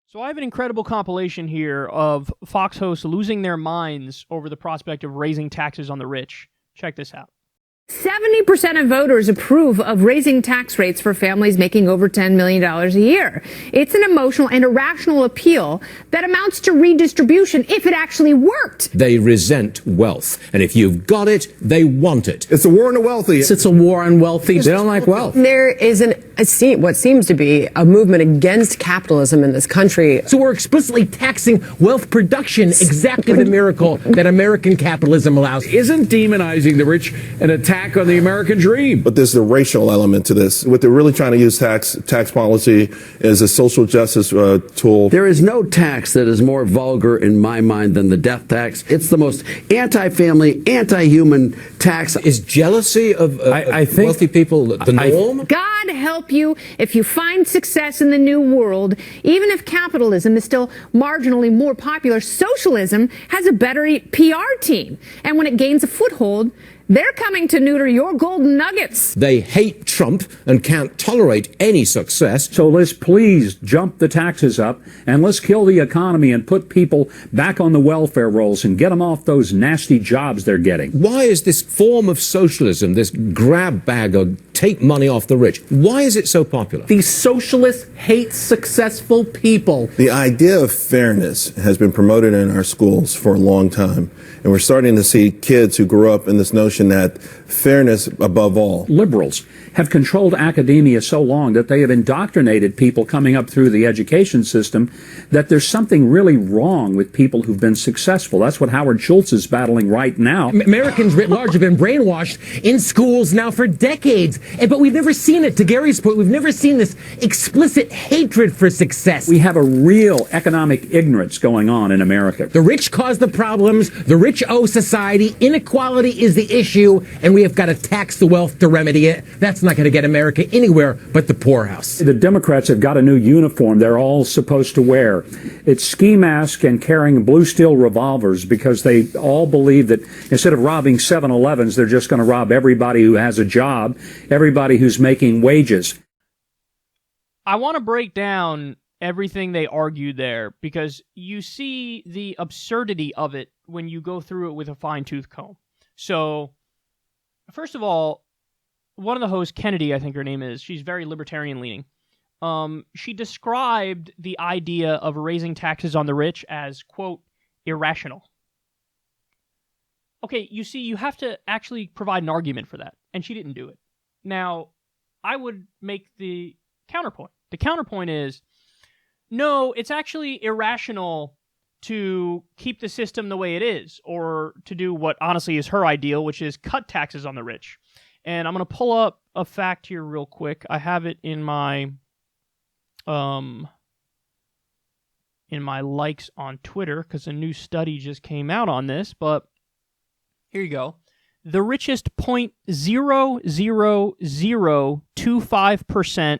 So I have an incredible compilation here of Fox hosts losing their minds over the prospect of raising taxes on the rich. Check this out. 70% of voters approve of raising tax rates for families making over $10 million a year. It's an emotional and irrational appeal that amounts to redistribution if it actually worked. They resent wealth. And if you've got it, they want it. It's a war on the wealthy. It's a war on wealthy. They don't like wealth. There is what seems to be a movement against capitalism in this country. So we're explicitly taxing wealth production, exactly the miracle that American capitalism allows. Isn't demonizing the rich an attack on the American dream? But there's the racial element to this. What they're really trying to use tax policy as a social justice tool. There is no tax that is more vulgar in my mind than the death tax. It's the most anti-family, anti-human tax. Is jealousy of I think wealthy people the norm? God help you if you find success in the new world. Even if capitalism is still marginally more popular, socialism has a better PR team. And when it gains a foothold, they're coming to neuter your golden nuggets. They hate Trump and can't tolerate any success. So let's please jump the taxes up and let's kill the economy and put people back on the welfare rolls and get them off those nasty jobs they're getting. Why is this form of socialism, this grab bag of take money off the rich, why is it so popular? These socialists hate successful people. The idea of fairness has been promoted in our schools for a long time. And we're starting to see kids who grew up in this notion that fairness above all. Liberals have controlled academia so long that they have indoctrinated people coming up through the education system that there's something really wrong with people who've been successful. That's what Howard Schultz is battling right now. Americans writ large have been brainwashed in schools now for decades. But we've never seen it. To Gary's point, we've never seen this explicit hatred for success. We have a real economic ignorance going on in America. The rich cause the problems. The rich owe society. Inequality is the issue, and we have got to tax the wealth to remedy it. That's not going to get America anywhere but the poorhouse. The Democrats have got a new uniform they're all supposed to wear. It's ski mask and carrying blue steel revolvers because they all believe that instead of robbing 7-Elevens, they're just going to rob everybody who has a job, everybody who's making wages. I want to break down everything they argued there because you see the absurdity of it when you go through it with a fine-tooth comb. So, first of all, one of the hosts, Kennedy, I think her name is, she's very libertarian-leaning. She described the idea of raising taxes on the rich as, quote, irrational. Okay, you see, you have to actually provide an argument for that, and she didn't do it. Now, I would make the counterpoint. The counterpoint is, no, it's actually irrational to keep the system the way it is, or to do what honestly is her ideal, which is cut taxes on the rich. And I'm going to pull up a fact here real quick. I have it in my likes on Twitter, because a new study just came out on this, but here you go. The richest 0.00025%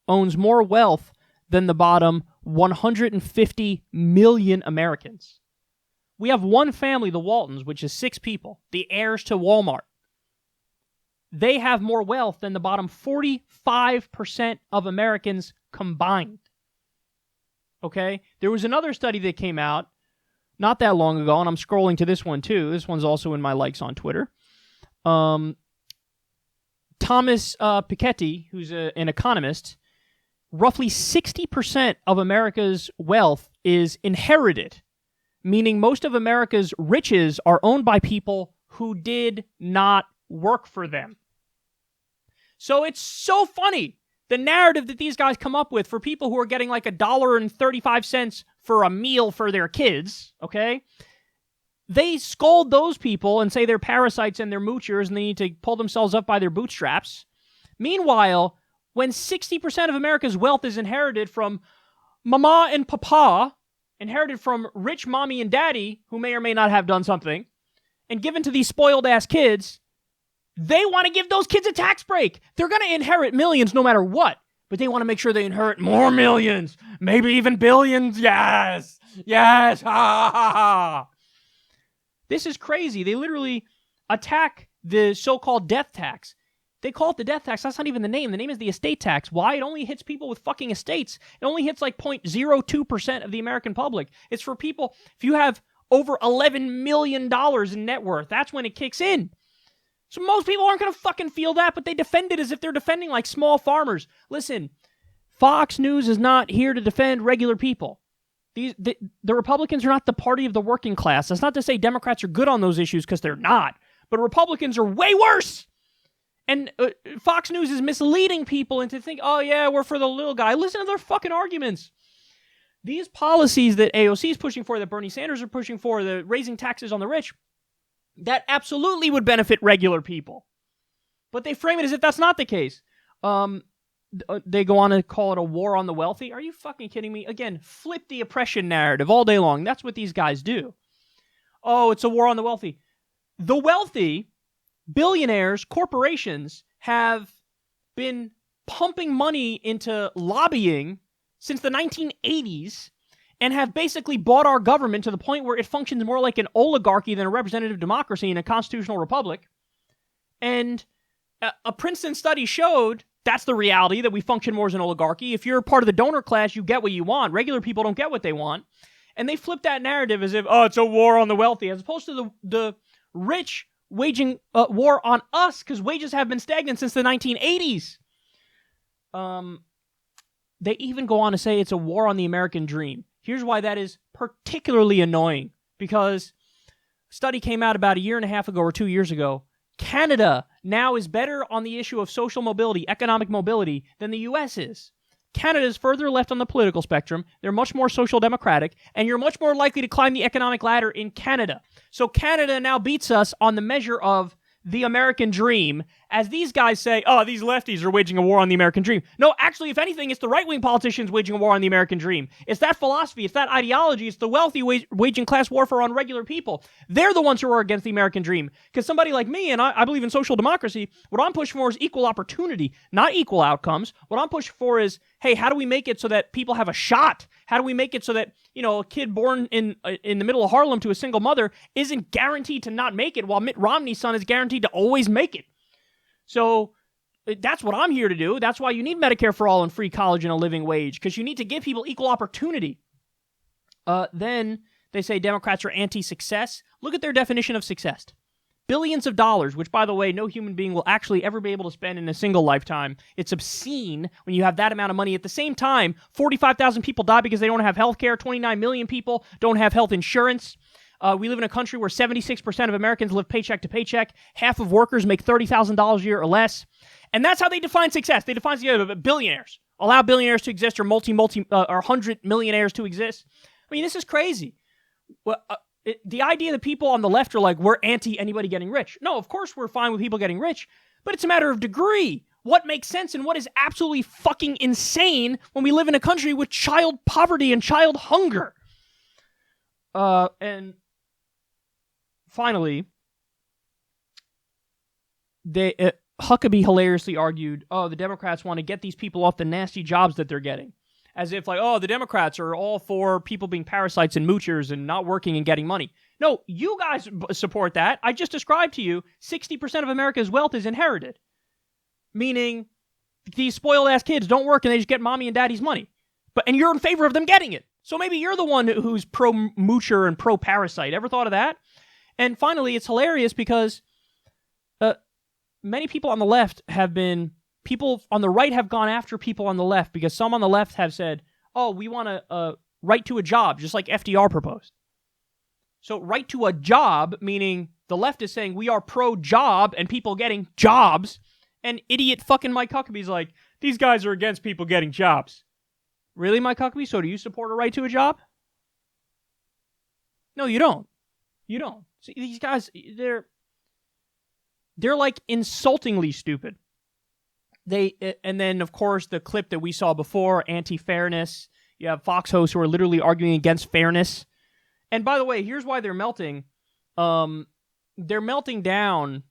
owns more wealth than the bottom 150 million Americans. We have one family, the Waltons, which is 6 people, the heirs to Walmart. They have more wealth than the bottom 45% of Americans combined. Okay? There was another study that came out not that long ago, and I'm scrolling to this one too. This one's also in my likes on Twitter. Thomas Piketty, who's an economist, roughly 60% of America's wealth is inherited, meaning most of America's riches are owned by people who did not work for them. So it's so funny, the narrative that these guys come up with for people who are getting like $1.35 for a meal for their kids, okay? They scold those people and say they're parasites and they're moochers and they need to pull themselves up by their bootstraps. Meanwhile, when 60% of America's wealth is inherited from mama and papa, inherited from rich mommy and daddy, who may or may not have done something, and given to these spoiled-ass kids, they want to give those kids a tax break. They're going to inherit millions no matter what, but they want to make sure they inherit more millions, maybe even billions. Yes! Yes! Ha ha ha! This is crazy. They literally attack the so-called death tax. They call it the death tax. That's not even the name. The name is the estate tax. Why? It only hits people with fucking estates. It only hits like 0.02% of the American public. It's for people, if you have over $11 million in net worth, that's when it kicks in. So most people aren't going to fucking feel that, but they defend it as if they're defending like small farmers. Listen, Fox News is not here to defend regular people. The Republicans are not the party of the working class. That's not to say Democrats are good on those issues, because they're not. But Republicans are way worse. And Fox News is misleading people into thinking, oh yeah, we're for the little guy. Listen to their fucking arguments. These policies that AOC is pushing for, that Bernie Sanders are pushing for, the raising taxes on the rich, that absolutely would benefit regular people. But they frame it as if that's not the case. They go on to call it a war on the wealthy. Are you fucking kidding me? Again, flip the oppression narrative all day long. That's what these guys do. Oh, it's a war on the wealthy. The wealthy, billionaires, corporations have been pumping money into lobbying since the 1980s and have basically bought our government to the point where it functions more like an oligarchy than a representative democracy in a constitutional republic. And a Princeton study showed that's the reality, that we function more as an oligarchy. If you're part of the donor class, you get what you want. Regular people don't get what they want. And they flip that narrative as if, oh, it's a war on the wealthy, as opposed to the rich waging war on us, because wages have been stagnant since the 1980s. They even go on to say it's a war on the American dream. Here's why that is particularly annoying, because a study came out about a year and a half ago or 2 years ago. Canada now is better on the issue of social mobility, economic mobility, than the U.S. is. Canada is further left on the political spectrum. They're much more social democratic, and you're much more likely to climb the economic ladder in Canada. So Canada now beats us on the measure of the American dream, as these guys say, oh, these lefties are waging a war on the American dream. No, actually, if anything, it's the right-wing politicians waging a war on the American dream. It's that philosophy, it's that ideology, it's the wealthy waging class warfare on regular people. They're the ones who are against the American dream. Because somebody like me, and I believe in social democracy, what I'm pushing for is equal opportunity, not equal outcomes. What I'm pushing for is, hey, how do we make it so that people have a shot? How do we make it so that, a kid born in the middle of Harlem to a single mother isn't guaranteed to not make it, while Mitt Romney's son is guaranteed to always make it? So that's what I'm here to do. That's why you need Medicare for all and free college and a living wage, because you need to give people equal opportunity. Then they say Democrats are anti-success. Look at their definition of success. Billions of dollars, which, by the way, no human being will actually ever be able to spend in a single lifetime. It's obscene when you have that amount of money. At the same time, 45,000 people die because they don't have health care. 29 million people don't have health insurance. We live in a country where 76% of Americans live paycheck to paycheck. Half of workers make $30,000 a year or less. And that's how they define success. They define billionaires. Allow billionaires to exist, or or 100 millionaires to exist. I mean, this is crazy. Well, the idea that people on the left are like, we're anti anybody getting rich. No, of course we're fine with people getting rich, but it's a matter of degree. What makes sense and what is absolutely fucking insane when we live in a country with child poverty and child hunger. And finally, Huckabee hilariously argued, oh, the Democrats want to get these people off the nasty jobs that they're getting. As if like, oh, the Democrats are all for people being parasites and moochers and not working and getting money. No, you guys support that. I just described to you 60% of America's wealth is inherited. Meaning these spoiled-ass kids don't work and they just get mommy and daddy's money. And you're in favor of them getting it. So maybe you're the one who's pro-moocher and pro-parasite. Ever thought of that? And finally, it's hilarious because many people on the left have been... People on the right have gone after people on the left because some on the left have said, oh, we want a right to a job, just like FDR proposed. So right to a job, meaning the left is saying we are pro-job and people getting jobs, and idiot fucking Mike Huckabee's like, these guys are against people getting jobs. Really, Mike Huckabee? So do you support a right to a job? No, you don't. You don't. See, these guys, they're like insultingly stupid. And then, of course, the clip that we saw before, anti-fairness. You have Fox hosts who are literally arguing against fairness. And by the way, here's why they're melting. They're melting down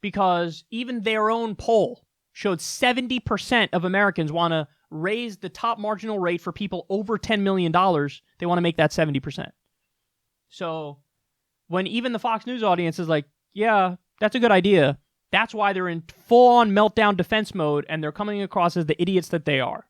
because even their own poll showed 70% of Americans want to raise the top marginal rate for people over $10 million. They want to make that 70%. So when even the Fox News audience is like, yeah, that's a good idea, That's why they're in full-on meltdown defense mode, and they're coming across as the idiots that they are.